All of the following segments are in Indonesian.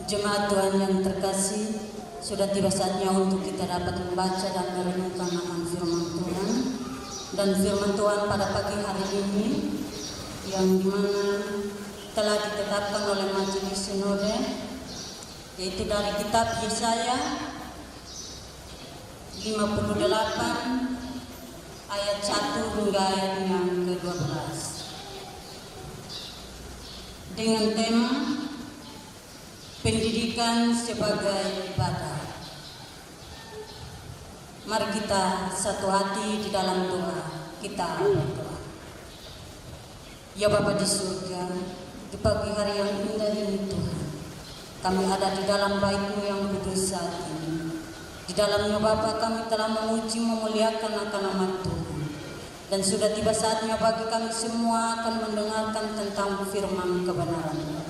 Jemaat Tuhan yang terkasih, sudah tiba saatnya untuk kita dapat membaca dan merenungkan akan firman Tuhan. Dan firman Tuhan pada pagi hari ini yang dimana telah ditetapkan oleh Majelis Sinode, yaitu dari kitab Yesaya 58 ayat 1 hingga ayat yang ke-12 dengan tema pendidikan sebagai ibadah. Mari kita satu hati di dalam doa. Kita berdoa. Ya Bapa di surga, di pagi hari yang indah ini Tuhan, kami ada di dalam baik-Mu yang kudus saat ini. Di dalamnya Bapa kami telah memuji memuliakan akan nama Tuhan. Dan sudah tiba saatnya bagi kami semua akan mendengarkan tentang firman kebenaran.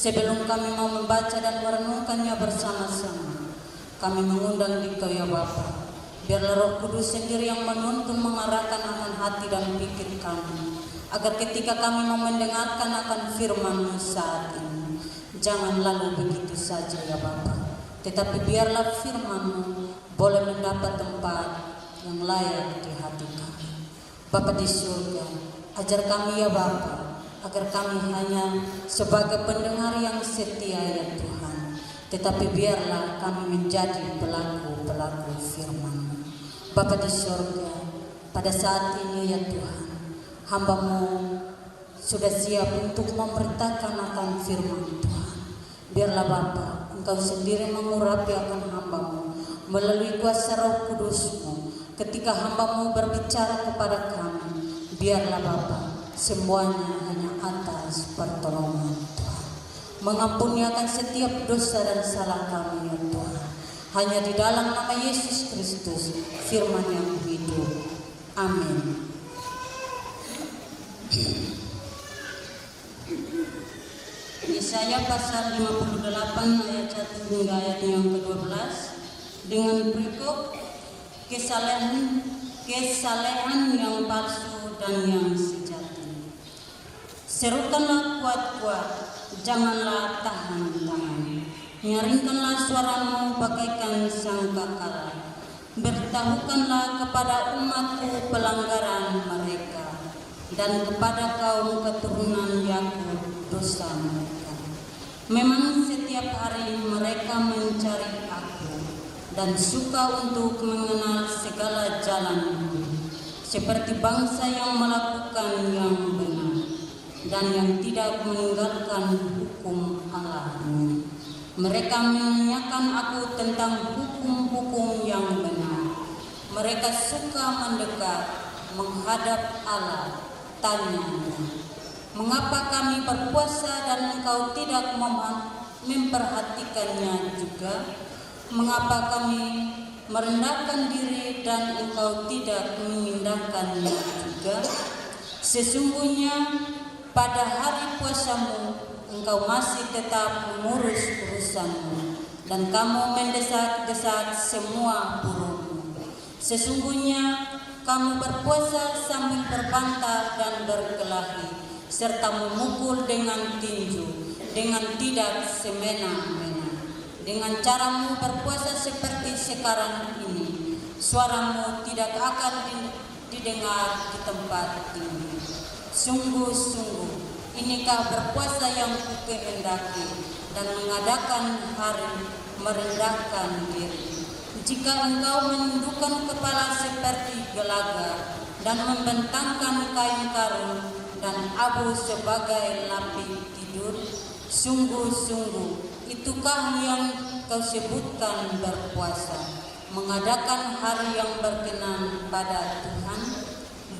Sebelum kami mau membaca dan merenungkannya bersama-sama, kami mengundang Dikau ya Bapa. Biarlah Roh Kudus sendiri yang menuntun mengarahkan akan hati dan pikir kami, agar ketika kami mau mendengarkan akan firman-Mu saat ini, jangan lalu begitu saja ya Bapa, tetapi biarlah firman-Mu boleh mendapat tempat yang layak di hati kami. Bapa di surga, ajar kami ya Bapa, agar kami hanya sebagai pendengar yang setia ya Tuhan, tetapi biarlah kami menjadi pelaku-pelaku firman-Mu. Bapa di surga, pada saat ini ya Tuhan, hamba-Mu sudah siap untuk memberitakan akan firman Tuhan. Biarlah Bapa, Engkau sendiri mengurapi akan hamba-Mu melalui kuasa Roh Kudus-Mu. Ketika hamba-Mu berbicara kepada kami, biarlah Bapa, semuanya hanya atas pertolongan Tuhan. Mengampuni akan setiap dosa dan salah kami ya Tuhan. Hanya di dalam nama Yesus Kristus, firman yang hidup. Amin. Yesaya pasal 58 ayat 1 hingga ayat yang ke-12 dengan berikut kesalehan yang palsu dan yang sejati. Serukanlah kuat-kuat, janganlah tahan-tahan. Nyaringkanlah suaramu bagaikan sangkakala. Beritahukanlah kepada umatku pelanggaran mereka, dan kepada kaum keturunan Yakub dosa mereka. Memang setiap hari mereka mencari aku, dan suka untuk mengenal segala jalanku, seperti bangsa yang melakukan yang benar dan yang tidak meninggalkan hukum Allah-Nya. Mereka menanyakan aku tentang hukum-hukum yang benar. Mereka suka mendekat, menghadap Allah, tanyanya, mengapa kami berpuasa dan Engkau tidak memperhatikannya juga? Mengapa kami merendahkan diri dan Engkau tidak mengindahkannya juga? Sesungguhnya pada hari puasamu Engkau masih tetap mengurus urusanmu, dan kamu mendesak-desak semua buruhmu. Sesungguhnya kamu berpuasa sambil berbantah dan berkelahi, serta memukul dengan tinju, dengan tidak semena-mena. Dengan caramu berpuasa seperti sekarang ini, suaramu tidak akan didengar di tempat tinggi. Sungguh-sungguh, inikah berpuasa yang kukehendaki, dan mengadakan hari merendahkan diri. Jika engkau menundukkan kepala seperti gelaga, dan membentangkan kain karung dan abu sebagai lapik tidur, sungguh-sungguh itukah yang kau sebutkan berpuasa, mengadakan hari yang berkenan pada Tuhan?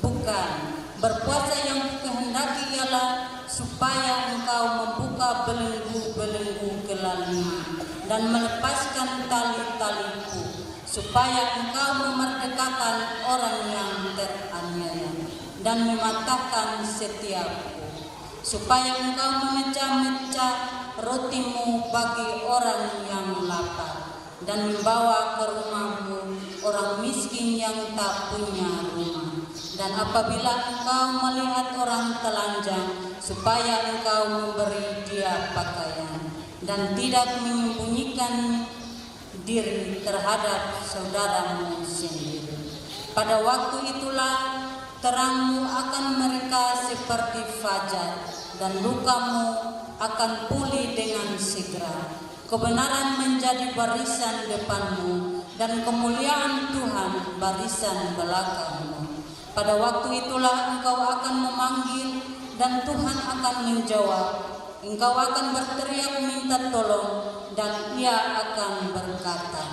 Bukan. Berpuasa yang kukehendaki ialah supaya engkau membuka belenggu-belenggu kelaliman dan melepaskan tali-taliku, supaya engkau memerdekakan orang yang teraniaya dan mematahkan setiapku, supaya engkau memecah-mecah rotimu bagi orang yang lapar, dan membawa ke rumahmu orang miskin yang tak punya rumah. Dan apabila engkau melihat orang telanjang, supaya engkau memberi dia pakaian, dan tidak menyembunyikan diri terhadap saudaramu sendiri. Pada waktu itulah terangmu akan mereka seperti fajar, dan lukamu akan pulih dengan segera. Kebenaran menjadi barisan depanmu, dan kemuliaan Tuhan barisan belakangmu. Pada waktu itulah engkau akan memanggil, dan Tuhan akan menjawab. Engkau akan berteriak minta tolong, dan Ia akan berkata,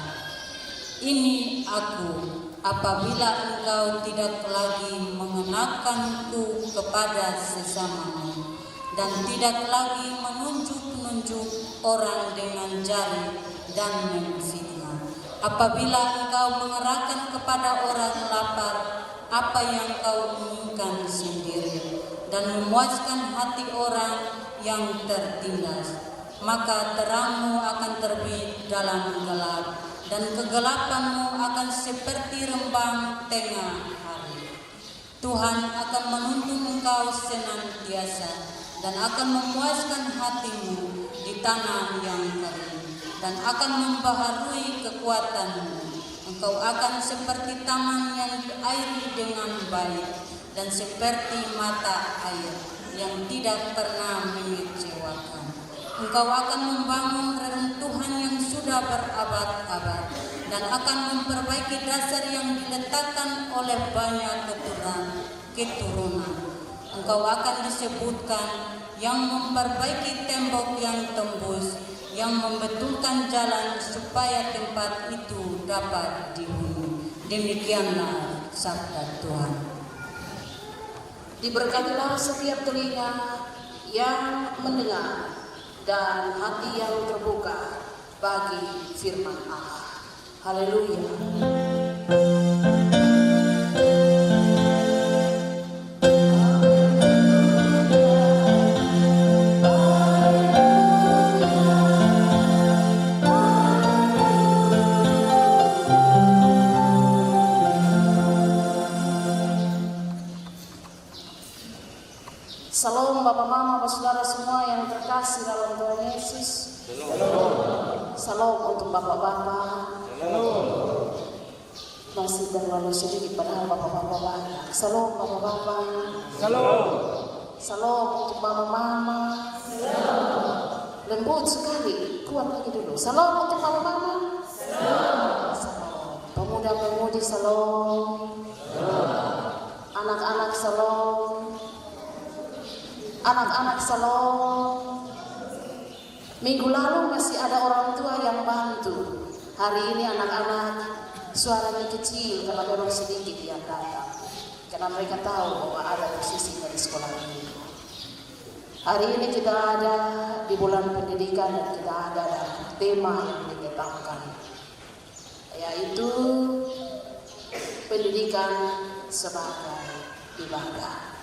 "Ini Aku." Apabila engkau tidak lagi mengenakanku kepada sesamamu, dan tidak lagi menunjuk-nunjuk orang dengan jari dan memfitnah. Apabila engkau mengerahkan kepada orang lapar apa yang kau inginkan sendiri, dan memuaskan hati orang yang tertindas, maka terangmu akan terbit dalam gelap, dan kegelapanmu akan seperti rembang tengah hari. Tuhan akan menuntun engkau senantiasa, dan akan memuaskan hatimu di tanah yang kering, dan akan membaharui kekuatanmu. Engkau akan seperti taman yang diairi dengan baik, dan seperti mata air yang tidak pernah mengecewakan. Engkau akan membangun reruntuhan yang sudah berabad-abad, dan akan memperbaiki dasar yang diletakkan oleh banyak keturunan. Engkau akan disebutkan yang memperbaiki tembok yang tembus, yang membetulkan jalan supaya tempat itu dapat dihuni. Demikianlah sabda Tuhan. Diberkatilah setiap telinga yang mendengar dan hati yang terbuka bagi firman Allah. Haleluya. Salam Bapak Mama, Bapak Saudara semua yang terkasih dalam Tuhan Yesus. Salam untuk Bapak-bapak. Masih terlalu sedikit padahal Bapak-bapak banyak. Salam Bapak-bapak. Salam untuk Mama-mama. Lembut sekali, kuat lagi dulu. Salam untuk Mama-mama. Salam. Pemuda-pemudi salam. Anak-anak salam. Anak-anak salam. Minggu lalu masih ada orang tua yang bantu. Hari ini anak-anak suaranya kecil karena orang sedikit yang datang, karena mereka tahu bahwa ada posisi dari sekolah ini. Hari ini kita ada di bulan pendidikan, dan kita ada dalam tema yang ditetapkan, yaitu pendidikan sebagai ibadah.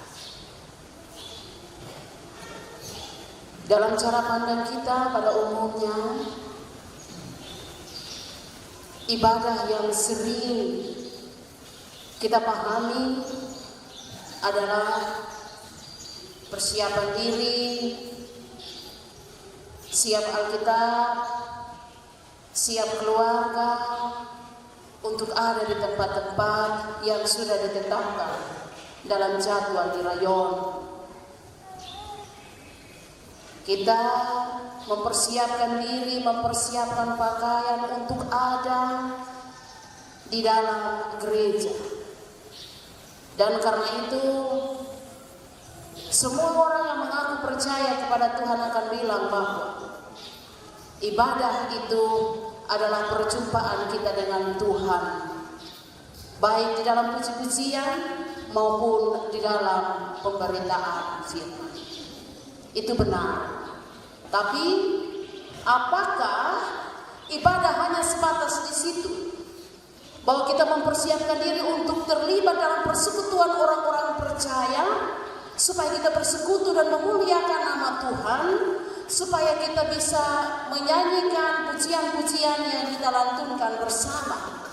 Dalam cara pandang kita pada umumnya, ibadah yang sering kita pahami adalah persiapan diri, siap Alkitab, siap keluarga untuk ada di tempat-tempat yang sudah ditetapkan dalam jadwal di rayon. Kita mempersiapkan diri, mempersiapkan pakaian untuk ada di dalam gereja. Dan karena itu, semua orang yang mengaku percaya kepada Tuhan akan bilang bahwa ibadah itu adalah perjumpaan kita dengan Tuhan, baik di dalam puji-pujian maupun di dalam pemberitaan firman. Itu benar. Tapi apakah ibadah hanya sebatas di situ? Bahwa kita mempersiapkan diri untuk terlibat dalam persekutuan orang-orang percaya, supaya kita bersekutu dan memuliakan nama Tuhan, supaya kita bisa menyanyikan pujian-pujian yang kita lantunkan bersama.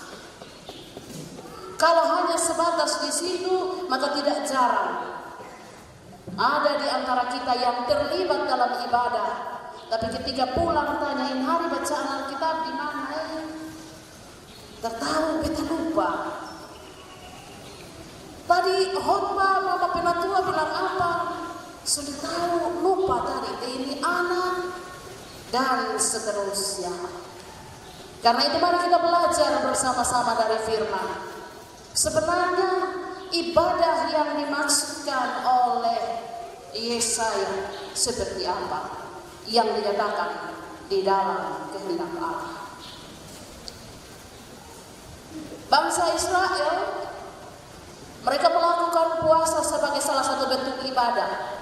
Kalau hanya sebatas di situ, maka tidak jarang ada di antara kita yang terlibat dalam ibadah, Tapi ketika pulang tanyain hari bacaan Alkitab di mana, tak tahu, beta lupa. Tadi khotbah mama penatua bilang apa? Sudah tahu, lupa tadi. Ini anak dan seterusnya. Karena itu mari kita belajar bersama-sama dari firman. Sebenarnya ibadah yang dimaksudkan oleh Yesaya seperti apa yang dinyatakan di dalam kehendak Allah. Bangsa Israel, mereka melakukan puasa sebagai salah satu bentuk ibadah,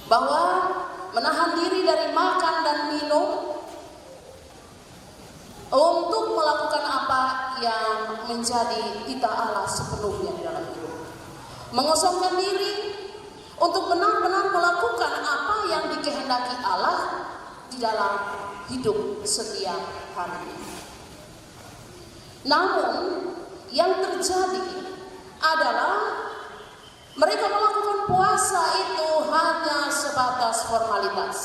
bahwa menahan diri dari makan dan minum untuk melakukan apa yang menjadi titah Allah sepenuhnya di dalam hidup. Mengosongkan diri untuk benar-benar melakukan apa yang dikehendaki Allah di dalam hidup setiap hari. Namun yang terjadi adalah mereka melakukan puasa itu hanya sebatas formalitas.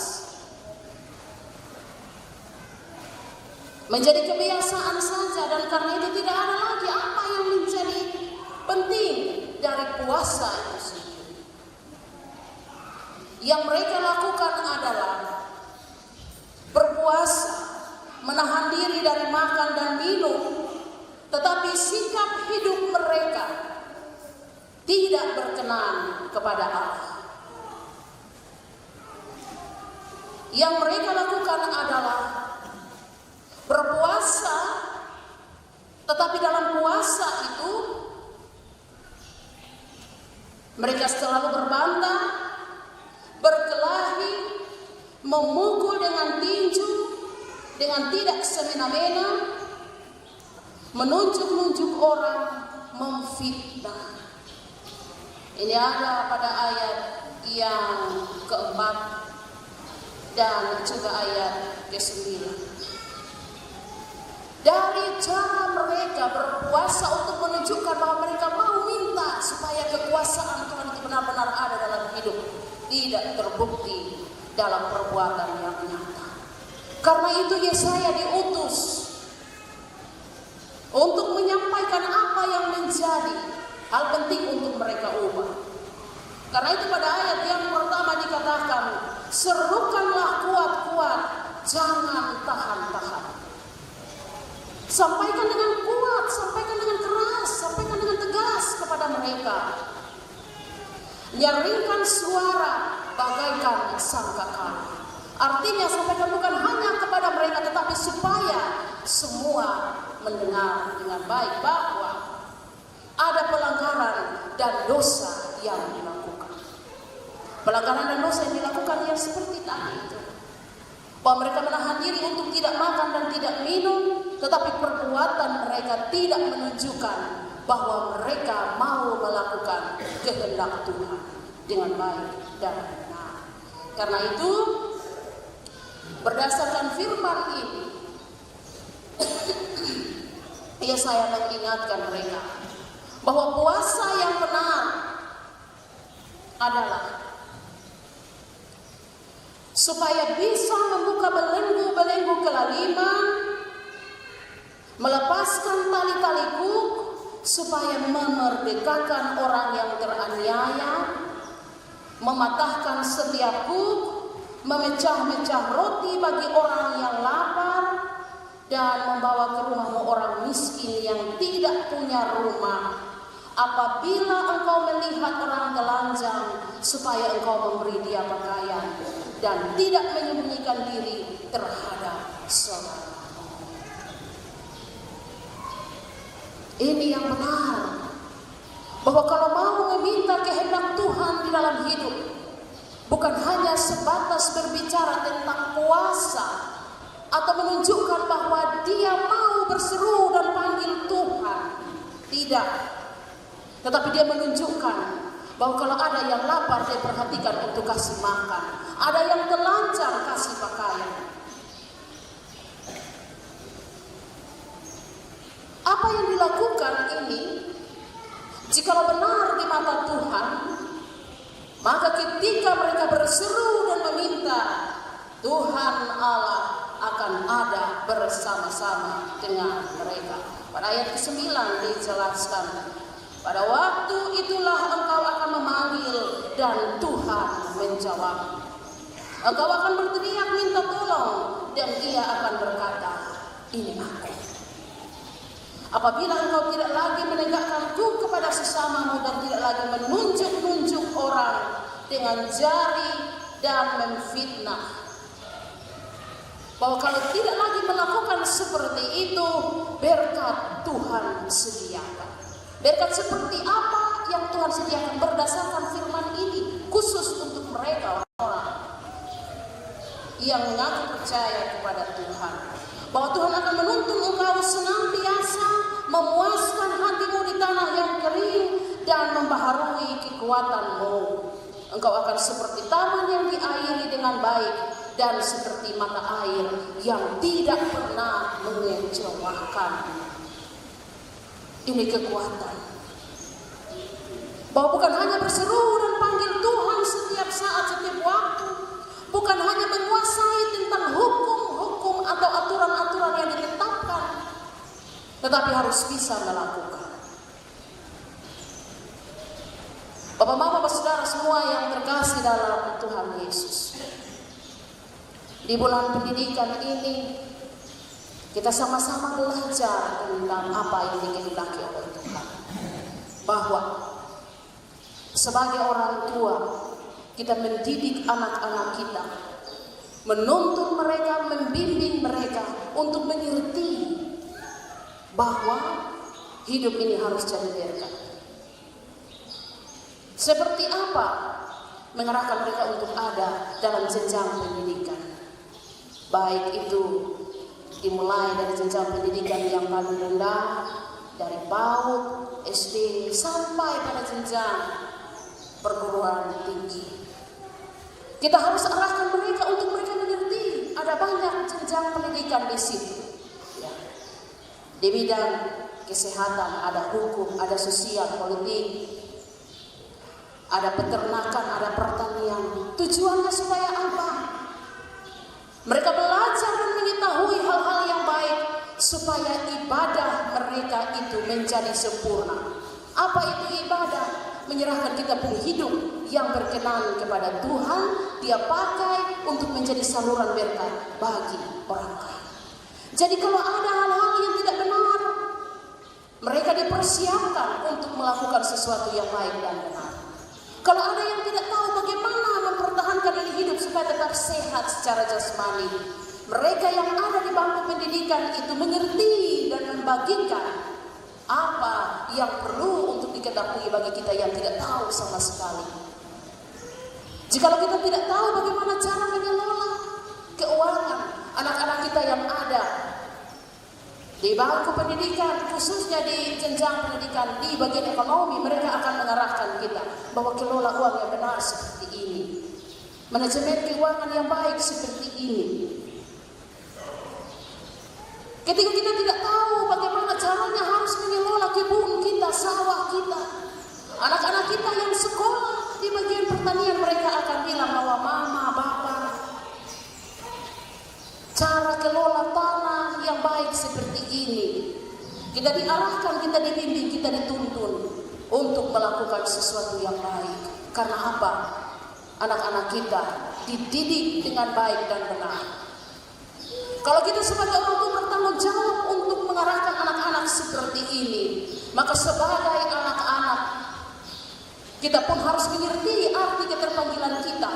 Menjadi kebiasaan saja, dan karena itu tidak ada lagi apa yang menjadi penting dari puasa itu sendiri. Yang mereka lakukan adalah berpuasa, menahan diri dari makan dan minum, tetapi sikap hidup mereka tidak berkenan kepada Allah. Yang mereka lakukan adalah berpuasa, tetapi dalam puasa itu mereka selalu berbantah, berkelahi, memukul dengan tinju, dengan tidak semena-mena, menunjuk-nunjuk orang, memfitnah. Ini ada pada ayat yang keempat dan juga ayat ke-9. Dari cara mereka berpuasa untuk menunjukkan bahwa mereka mau minta supaya kekuasaan Tuhan itu benar-benar ada dalam hidup, tidak terbukti dalam perbuatan yang nyata. Karena itu Yesaya diutus untuk menyampaikan apa yang menjadi hal penting untuk mereka ubah. Karena itu pada ayat yang pertama dikatakan, serukanlah kuat-kuat, jangan tahan-tahan. Sampaikan dengan kuat, sampaikan dengan keras, sampaikan dengan tegas kepada mereka. Nyaringkan suara bagaikan sangkakala. Artinya sampaikan bukan hanya kepada mereka, tetapi supaya semua mendengar dengan baik bahwa ada pelanggaran dan dosa yang dilakukan. Pelanggaran dan dosa yang dilakukan yang seperti tadi itu, bahwa mereka menahan diri untuk tidak makan dan tidak minum, tetapi perbuatan mereka tidak menunjukkan bahwa mereka mau melakukan kehendak Tuhan dengan baik dan benar. Karena itu, berdasarkan firman ini, saya mengingatkan mereka bahwa puasa yang benar adalah supaya bisa membuka belenggu-belenggu kelaliman, melepaskan tali-tali kuk, supaya memerdekakan orang yang teraniaya, mematahkan setiap kuk, memecah-mecah roti bagi orang yang lapar, dan membawa ke rumahmu orang miskin yang tidak punya rumah. Apabila engkau melihat orang telanjang, supaya engkau memberi dia pakaian, dan tidak menyembunyikan diri terhadap saudara. Ini yang benar, bahwa kalau mau meminta kehendak Tuhan di dalam hidup, bukan hanya sebatas berbicara tentang puasa atau menunjukkan bahwa dia mau berseru dan panggil Tuhan, tidak. Tetapi dia menunjukkan bahwa kalau ada yang lapar, dia perhatikan untuk kasih makan, ada yang telanjang, kasih pakaian. Apa yang dilakukan ini, jikalau benar di mata Tuhan, maka ketika mereka berseru dan meminta, Tuhan Allah akan ada bersama-sama dengan mereka. Pada ayat ke-9 dijelaskan, pada waktu itulah engkau akan memanggil dan Tuhan menjawab. Engkau akan berteriak minta tolong dan Ia akan berkata, ini aku. Apabila engkau tidak lagi menegakkanku kepada sesamamu dan tidak lagi menunjuk-nunjuk orang dengan jari dan memfitnah, bahwa kalau tidak lagi melakukan seperti itu, berkat Tuhan sediakan. Berkat seperti apa yang Tuhan sediakan berdasarkan firman ini, khusus untuk mereka orang-orang yang mengaku percaya kepada Tuhan, bahwa Tuhan akan menuntun engkau senantiasa memuaskan hatimu di tanah yang kering dan membaharui kekuatanmu. Engkau akan seperti taman yang diairi dengan baik dan seperti mata air yang tidak pernah mengecewakan. Ini kekuatan, bahwa bukan hanya berseru dan panggil Tuhan setiap saat, setiap waktu, bukan hanya menguasai tentang hukum-hukum atau aturan-aturan yang ditetapkan, tetapi harus bisa melakukan. Bapak, Mama, Saudara semua yang terkasih dalam Tuhan Yesus, di bulan pendidikan ini kita sama-sama belajar tentang apa yang dikehendaki oleh Tuhan. Bahwa sebagai orang tua, kita mendidik anak-anak kita, menuntun mereka, membimbing mereka untuk mengerti bahwa hidup ini harus jadi berkat. Seperti apa mengarahkan mereka untuk ada dalam jenjang pendidikan, baik itu dimulai dari jenjang pendidikan yang paling rendah, dari PAUD, SD, sampai pada jenjang perguruan tinggi. Kita harus arahkan mereka untuk mereka mengerti ada banyak jenjang pendidikan di situ. Ya. Di bidang kesehatan ada hukum, ada sosial, politik, ada peternakan, ada pertanian. Tujuannya supaya apa? Mereka belajar dan mengetahui hal-hal yang baik supaya ibadah mereka itu menjadi sempurna. Apa itu ibadah? Menyerahkan kita pun hidup yang berkenan kepada Tuhan, Dia pakai untuk menjadi saluran berkat bagi orang lain. Jadi kalau ada hal-hal yang tidak benar, mereka dipersiapkan untuk melakukan sesuatu yang baik dan benar. Kalau ada yang tidak tahu bagaimana mempertahankan ini hidup supaya tetap sehat secara jasmani, mereka yang ada di bangku pendidikan itu mengerti dan membagikan apa yang perlu untuk diketahui bagi kita yang tidak tahu sama sekali. Jikalau kita tidak tahu bagaimana cara mengelola keuangan anak-anak kita yang ada di bangku pendidikan, khususnya di jenjang pendidikan di bagian ekonomi, mereka akan mengarahkan kita bahwa kelola uang yang benar seperti ini, manajemen keuangan yang baik seperti ini. Ketika kita tidak tahu bagaimana caranya harus mengelola kebun kita, sawah kita, anak-anak kita yang sekolah di bagian pertanian, mereka akan bilang bahwa mama, bapak, cara kelola tanah yang baik seperti ini. Kita diarahkan, kita dibimbing, kita dituntun untuk melakukan sesuatu yang baik. Karena apa? Anak-anak kita dididik dengan baik dan benar. Kalau kita sebagai orang tua bertanggung jawab untuk mengarahkan anak-anak seperti ini, maka sebagai anak-anak kita pun harus mengerti arti keterpanggilan kita,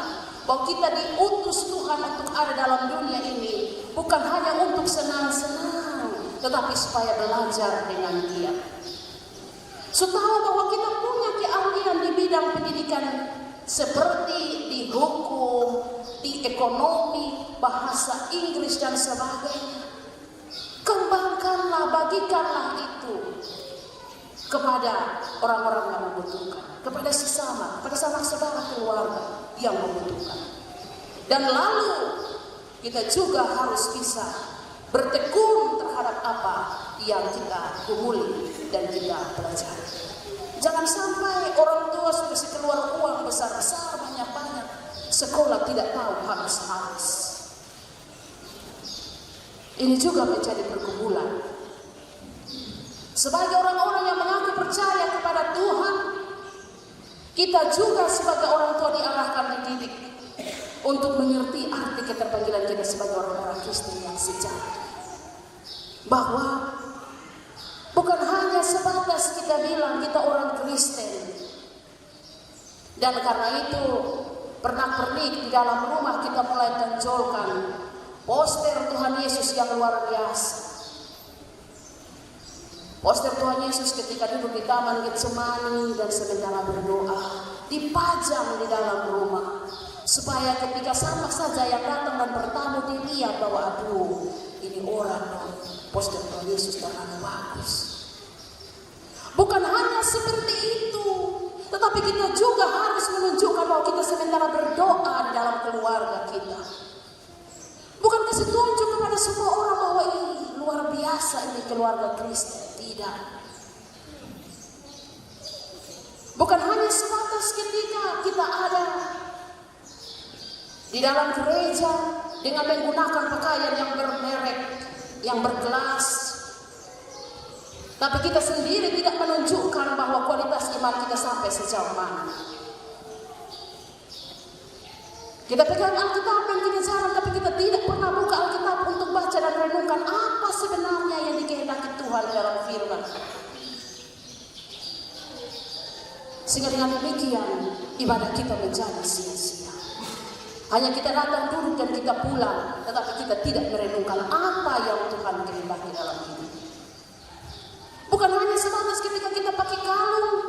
bahwa kita diutus Tuhan untuk ada dalam dunia ini bukan hanya untuk senang-senang, tetapi supaya belajar dengan Dia. Tahu bahwa kita punya keahlian di bidang pendidikan seperti di hukum, di ekonomi, bahasa Inggris dan sebagainya. Kembangkanlah, bagikanlah itu kepada orang-orang yang membutuhkan, kepada sesama, kepada sanak saudara keluarga yang membutuhkan. Dan lalu kita juga harus bisa bertekun terhadap apa yang kita gumuli dan kita pelajari. Jangan sampai orang tua sudah keluar uang besar-besar, banyak-banyak, sekolah tidak tahu habis-habis. Ini juga menjadi pergumulan. Sebagai orang-orang yang mengaku percaya kepada Tuhan, kita juga sebagai orang tua diarahkan, dididik untuk mengerti arti keterpanggilan kita sebagai orang-orang Kristen yang sejati. Bahwa bukan hanya sebatas kita bilang kita orang Kristen, dan karena itu pernak-pernik di dalam rumah kita mulai tonjolkan poster Tuhan Yesus yang luar biasa. Poster Tuhan Yesus ketika duduk di Taman Getsemani dan sementara berdoa dipajang di dalam rumah, supaya ketika sama saja yang datang dan bertamu dilihat bahwa aduh, ini orang dong, poster Tuhan Yesus terlalu bagus. Bukan hanya seperti itu, tetapi kita juga harus menunjukkan bahwa kita sementara berdoa di dalam keluarga kita. Bukan kasih tunjuk kepada semua orang bahwa ini luar biasa, ini keluarga Kristen. Tidak. Bukan hanya sebatas ketika kita ada di dalam gereja dengan menggunakan pakaian yang bermerek, yang berkelas, tapi kita sendiri tidak menunjukkan bahwa kualitas iman kita sampai sejauh mana. Kita pegang Alkitab dan kita jalan, tapi kita tidak pernah buka Alkitab untuk baca dan renungkan apa sebenarnya yang dikehendaki Tuhan dalam firman. Sehingga dengan demikian ibadah kita menjadi sia-sia. Hanya kita datang duduk dan kita pulang, tetapi kita tidak merenungkan apa yang Tuhan kehendaki dalam hidup. Bukan hanya sebatas ketika kita pakai kalung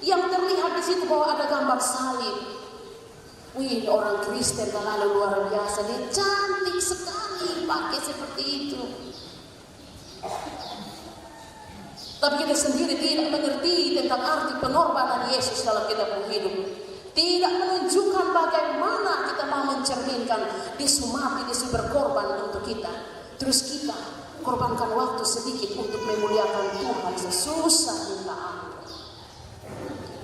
yang terlihat di situ bahwa ada gambar salib. Wih, orang Kristen terlalu luar biasa, dia cantik sekali pakai seperti itu. Tapi kita sendiri tidak mengerti tentang arti pengorbanan Yesus dalam kita hidup. Tidak menunjukkan bagaimana kita mau mencerminkan Yesus mati, Yesus berkorban untuk kita. Terus kita korbankan waktu sedikit untuk memuliakan Tuhan sesusah minta ampun.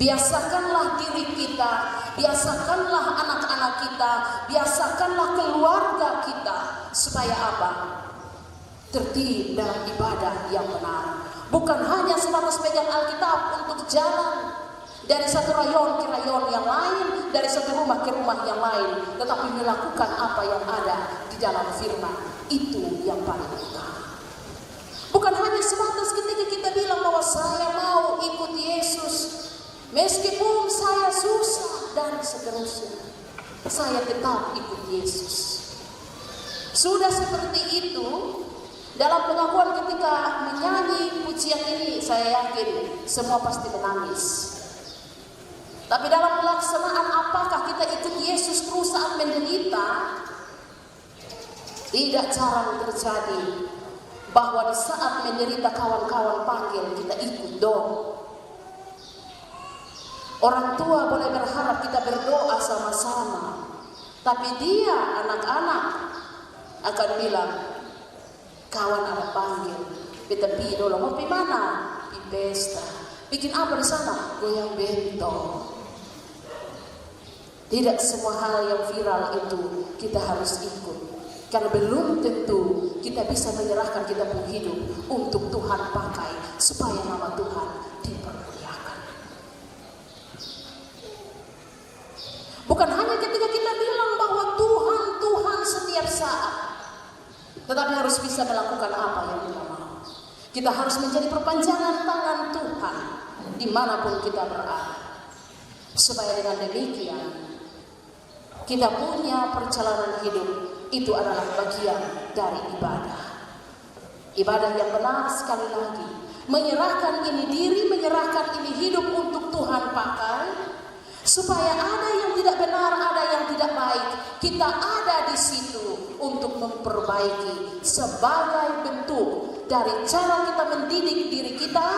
Biasakanlah diri kita, biasakanlah anak-anak kita, biasakanlah keluarga kita, supaya apa? Tertib dalam ibadah yang benar. Bukan hanya sebatas pegang Alkitab untuk jalan dari satu rayon ke rayon yang lain, dari satu rumah ke rumah yang lain, tetapi melakukan apa yang ada di dalam firman. Itu yang paling utama. Bukan hanya sebatas ketika kita bilang bahwa saya mau ikut Yesus, meskipun saya susah dan seterusnya, saya tetap ikut Yesus. Sudah seperti itu, dalam pengakuan ketika menyanyi pujian ini, saya yakin semua pasti menangis. Tapi dalam pelaksanaan apakah kita ikut Yesus terus saat menderita? Tidak jarang terjadi bahwa di saat menderita kawan-kawan panggil kita ikut dong. Orang tua boleh berharap kita berdoa sama-sama, tapi dia anak-anak akan bilang, kawan ada panggil, kita pergi dulu, mau pergi mana? Di pesta. Bikin apa di sana? Goyang bentong. Tidak semua hal yang viral itu kita harus ikut, karena belum tentu kita bisa menyerahkan kita pun hidup untuk Tuhan pakai supaya nama Tuhan dipermuliakan. Bukan hanya ketika kita bilang bahwa Tuhan, Tuhan setiap saat, tetapi harus bisa melakukan apa yang kita mau. Kita harus menjadi perpanjangan tangan Tuhan dimanapun kita berada, supaya dengan demikian kita punya perjalanan hidup itu adalah bagian dari ibadah. Ibadah yang benar, sekali lagi, menyerahkan ini diri, menyerahkan ini hidup untuk Tuhan pakai, supaya ada yang tidak benar, ada yang tidak baik, kita ada di situ untuk memperbaiki sebagai bentuk dari cara kita mendidik diri kita,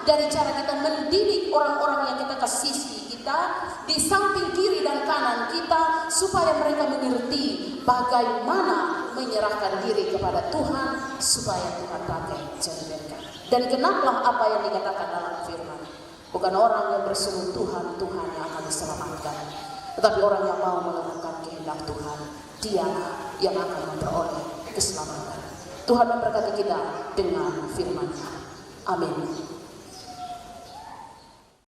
dari cara kita mendidik orang-orang yang kita kasihi kita, di samping kiri dan kanan kita, supaya mereka mengerti bagaimana menyerahkan diri kepada Tuhan, supaya Tuhan pakai jadi berkat. Dan genaplah apa yang dikatakan dalam firman. Bukan orang yang berseru Tuhan, Tuhan yang akan diselamatkan, tetapi orang yang mau melakukan kehendak Tuhan, dia yang akan memperoleh keselamatan. Tuhan memberkati kita dengan firman-Nya. Amin.